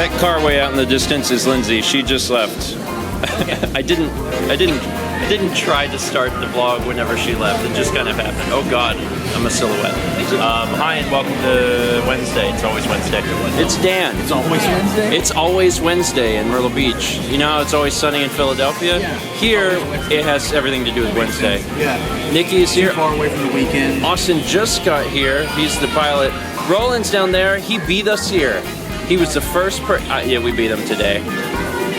That car way out in the distance is Lindsay. She just left. I didn't try to start the vlog whenever she left. It just kind of happened. Oh God, I'm a silhouette. Hi and welcome to Wednesday. It's always Wednesday. It's Dan. It's always Wednesday? It's always Wednesday in Myrtle Beach. You know how it's always sunny in Philadelphia? Yeah. Here, it has everything to do with Wednesday. Yeah. Nikki is here. Too far away from the weekend. Austin just got here. He's the pilot. Roland's down there. He beat us here. He was the first yeah, we beat him today.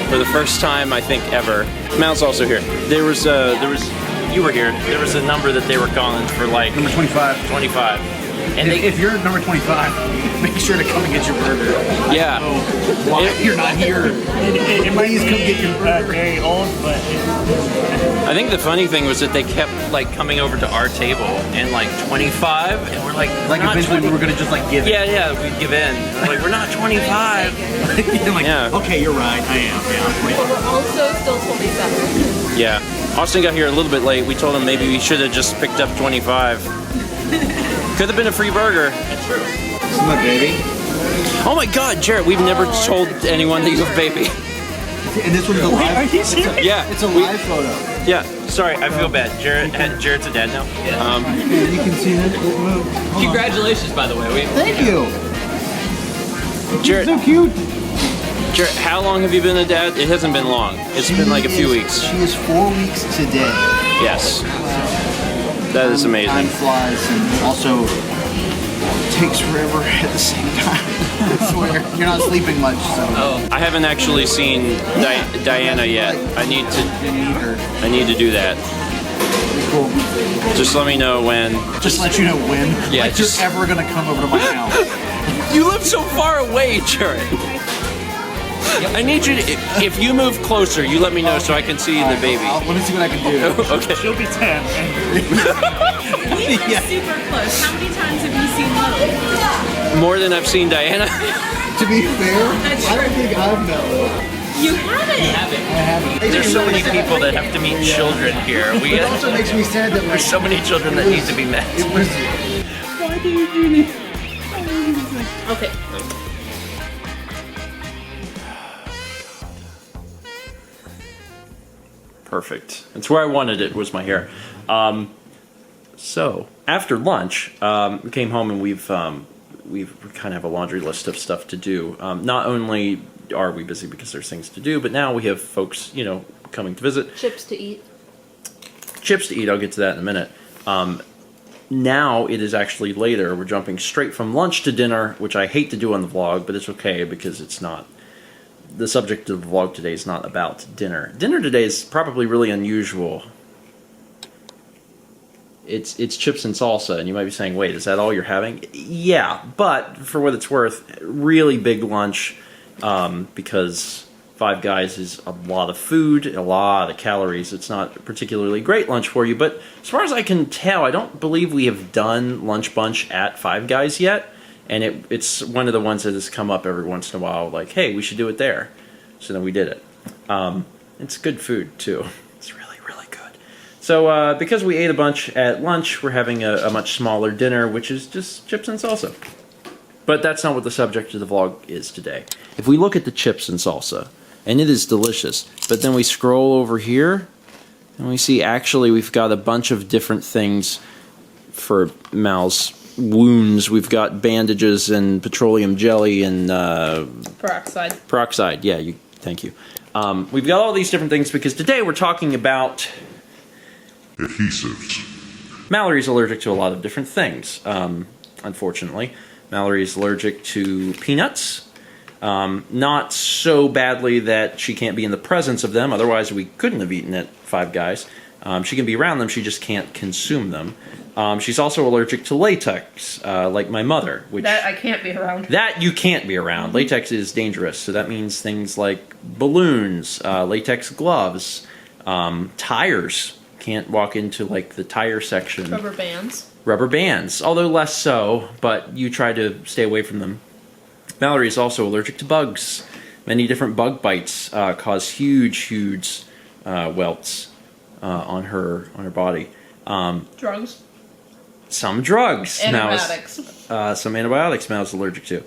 For the first time, I think, ever. Mal's also here. There was, you were here. There was a number that they were calling for, like... Number 25. 25. And if you're number 25, make sure to come and get your burger. Yeah. So, why you're not here, please come get your burger. Very old, but... I think the funny thing was that they kept, like, coming over to our table and, like, 25, and we're like eventually we were going to just, like, give in. Yeah, we'd give in. We're like, we're not 25. Like, yeah. Okay, you're right, I am. Yeah. We're also still 27. Yeah. Austin got here a little bit late. We told him maybe we should have just picked up 25. Could have been a free burger. That's true. This is my baby. Oh my God, Jarrett, we've never told anyone that you have a baby. And this one's a live. Are you serious? Yeah. It's a live photo. Yeah. Sorry, I feel bad. Jarrett's a dad now. You can see that. Congratulations, by the way. Thank you. Jarrett, So cute. Jarrett, how long have you been a dad? It hasn't been long. It's been like a few weeks. She is 4 weeks today. Yes. That is amazing. Time flies and also takes forever at the same time. I swear. You're not sleeping much, so. Oh. I haven't actually seen Diana yet. I need to do that. Cool. Just let me know when. Just let you know when. Yeah, like you're ever gonna come over to my house. You live so far away, Jarrett. I need you to, if you move closer, you let me know so I can see the baby. Let me see what I can do. Okay. She'll be 10. We were super close. How many times have you seen Lo? More than I've seen Diana. To be fair, I don't think I've met Lo. You haven't. I haven't. There's so many people that have to meet children here. It also makes me sad that There's so many children that need to be met. It was. Why do you do this? Okay. Perfect. That's where I wanted it, was my hair. So after lunch, we came home and we kind of have a laundry list of stuff to do. Not only are we busy because there's things to do, but now we have folks, you know, coming to visit. Chips to eat. Chips to eat. I'll get to that in a minute. Now it is actually later. We're jumping straight from lunch to dinner, which I hate to do on the vlog, but it's okay because it's not. The subject of the vlog today is not about dinner. Dinner today is probably really unusual. It's chips and salsa, and you might be saying, wait, is that all you're having? Yeah, but for what it's worth, really big lunch, because Five Guys is a lot of food, a lot of calories. It's not a particularly great lunch for you, but as far as I can tell, I don't believe we have done Lunch Bunch at Five Guys yet. And it's one of the ones that has come up every once in a while, like, hey, we should do it there. So then we did it. It's good food, too. It's really, really good. So because we ate a bunch at lunch, we're having a much smaller dinner, which is just chips and salsa. But that's not what the subject of the vlog is today. If we look at the chips and salsa, and it is delicious, but then we scroll over here, and we see actually we've got a bunch of different things for Mal's wounds. We've got bandages and petroleum jelly and Peroxide. Peroxide, yeah, thank you. We've got all these different things because today we're talking about adhesives. Mallory's allergic to a lot of different things, unfortunately. Mallory's allergic to peanuts. Not so badly that she can't be in the presence of them, otherwise we couldn't have eaten at Five Guys. She can be around them, she just can't consume them. She's also allergic to latex, like my mother. Which That I can't be around. That you can't be around. Latex is dangerous, so that means things like balloons, latex gloves, tires. Can't walk into like the tire section. Rubber bands. Rubber bands, although less so, but you try to stay away from them. Mallory is also allergic to bugs. Many different bug bites cause huge welts on her body. Drugs. Some drugs. Antibiotics. Some antibiotics Mal's allergic to.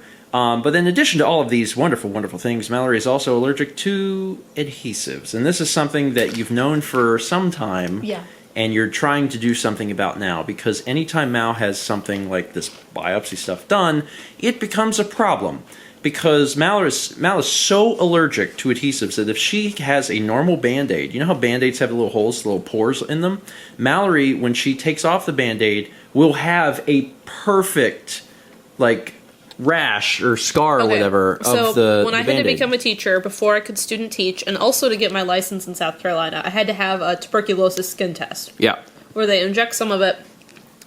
But in addition to all of these wonderful, wonderful things, Mallory is also allergic to adhesives. And this is something that you've known for some time. Yeah. And you're trying to do something about now, because anytime Mal has something like this biopsy stuff done, it becomes a problem. Because Mal is so allergic to adhesives that if she has a normal Band-Aid, you know how Band-Aids have little holes, little pores in them? Mallory, when she takes off the Band-Aid, will have a perfect, like, rash or scar or whatever so of the when I had to Band-Aid. become a teacher, before I could student teach, and also to get my license in South Carolina, I had to have a tuberculosis skin test. Yeah. Where they inject some of it,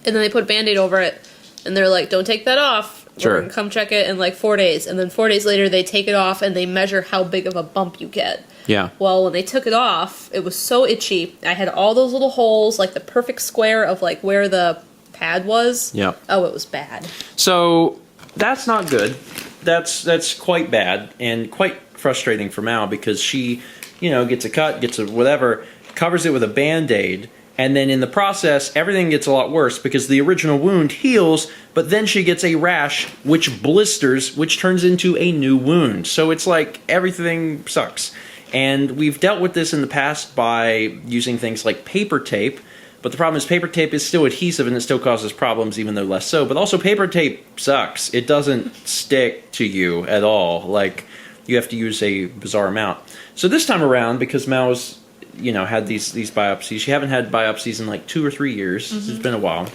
and then they put a Band-Aid over it, and they're like, don't take that off. Sure. We're gonna come check it in like 4 days. And then 4 days later, they take it off, and they measure how big of a bump you get. Yeah. Well, when they took it off, it was so itchy. I had all those little holes, like the perfect square of like where the pad was. Yeah. Oh, it was bad. So that's not good. That's quite bad and quite frustrating for Mal, because she, gets a cut, gets a whatever, covers it with a Band-Aid, and then in the process, everything gets a lot worse because the original wound heals, but then she gets a rash, which blisters, which turns into a new wound. So it's like everything sucks. And we've dealt with this in the past by using things like paper tape, but the problem is paper tape is still adhesive and it still causes problems, even though less so. But also paper tape sucks. It doesn't stick to you at all. Like, you have to use a bizarre amount. So this time around, because Mal's had these biopsies. She haven't had biopsies in like 2 or 3 years. It's been a while.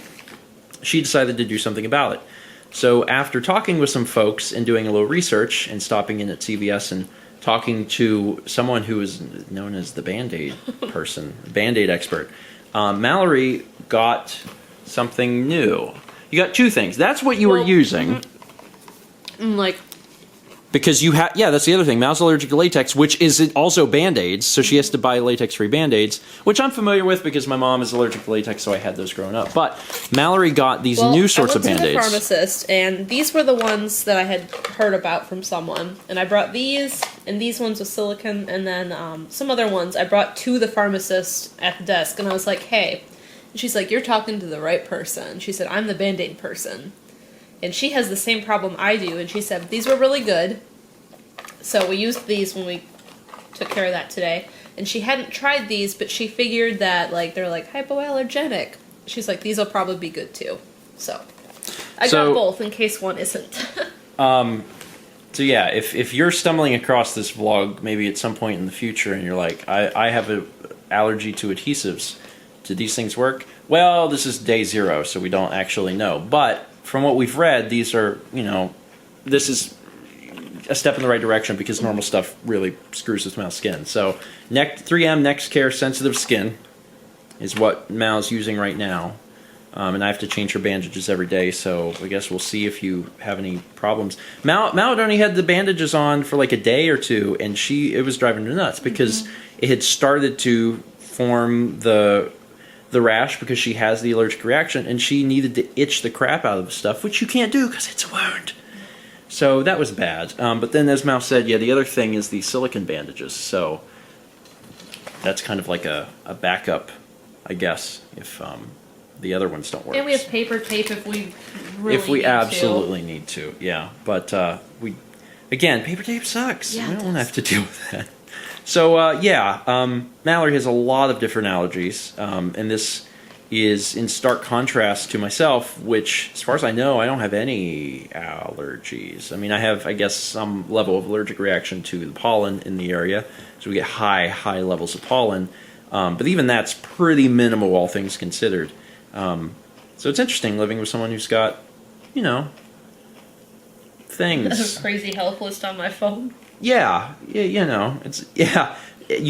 She decided to do something about it. So after talking with some folks and doing a little research and stopping in at CVS and talking to someone who is known as the Band-Aid person, Band-Aid expert, Mallory got something new. You got 2 things. That's what you were using. Like, Because you have, that's the other thing. Mal's allergic to latex, which is also Band-Aids, so she has to buy latex-free Band-Aids, which I'm familiar with because my mom is allergic to latex, so I had those growing up. But Mallory got these new sorts of Band-Aids. I went to the pharmacist, and these were the ones that I had heard about from someone. And I brought these, and these ones with silicone, and then some other ones I brought to the pharmacist at the desk, and I was like, hey. And she's like, you're talking to the right person. She said, I'm the Band-Aid person. And she has the same problem I do, and she said, these were really good. So we used these when we took care of that today. And she hadn't tried these, but she figured that, like, they're, like, hypoallergenic. She's like, these will probably be good, too. So I got both in case one isn't. So yeah, if you're stumbling across this vlog, maybe at some point in the future, and you're like, I have an allergy to adhesives. Do these things work? Well, this is day 0, so we don't actually know. But from what we've read, these are, this is a step in the right direction because normal stuff really screws with Mal's skin. So 3M Next Care Sensitive Skin is what Mal's using right now. And I have to change her bandages every day, so I guess we'll see if you have any problems. Mal had only had the bandages on for like a day or 2, and it was driving her nuts because it had started to form the rash because she has the allergic reaction, and she needed to itch the crap out of the stuff, which you can't do because it's a wound. So that was bad. But then, as Mal said, the other thing is the silicone bandages. So that's kind of like a backup, I guess, if the other ones don't work. And we have paper tape if we really if we need absolutely need to, yeah. But paper tape sucks. Yeah, we it don't want to does. have to deal with that. So, Mallory has a lot of different allergies, and this is in stark contrast to myself, which, as far as I know, I don't have any allergies. I mean, I have, I guess, some level of allergic reaction to the pollen in the area, so we get high levels of pollen, but even that's pretty minimal, all things considered. So it's interesting living with someone who's got, things. Crazy health list on my phone. Yeah, you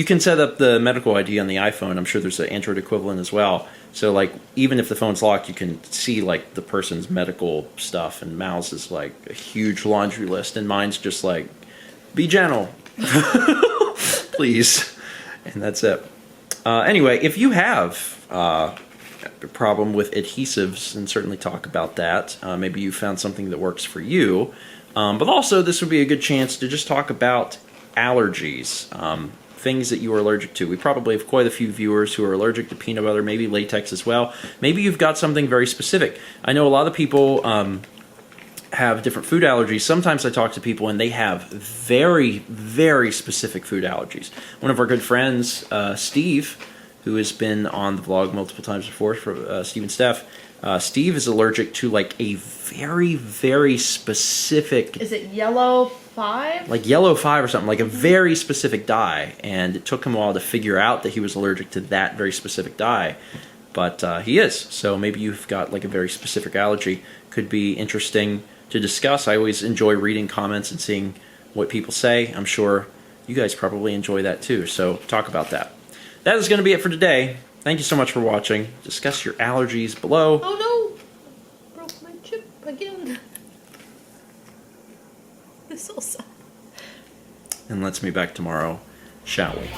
can set up the medical ID on the iPhone. I'm sure there's an Android equivalent as well. So, like, even if the phone's locked, you can see, like, the person's medical stuff. And Mal's is, like, a huge laundry list. And mine's just, like, be gentle. Please. And that's it. Anyway, if you have a problem with adhesives, and certainly talk about that. Maybe you found something that works for you. But also, this would be a good chance to just talk about allergies, things that you are allergic to. We probably have quite a few viewers who are allergic to peanut butter, maybe latex as well. Maybe you've got something very specific. I know a lot of people have different food allergies. Sometimes I talk to people and they have very, very specific food allergies. One of our good friends, Steve, who has been on the vlog multiple times before, for Steve and Steph, Steve is allergic to like a very, very specific... Is it yellow 5? Like yellow 5 or something, like a very specific dye. And it took him a while to figure out that he was allergic to that very specific dye. But he is. So maybe you've got like a very specific allergy. Could be interesting to discuss. I always enjoy reading comments and seeing what people say. I'm sure you guys probably enjoy that too. So talk about that. That is going to be it for today. Thank you so much for watching. Discuss your allergies below. Oh no! Broke my chip again. This so sad. And let's meet back tomorrow, shall we?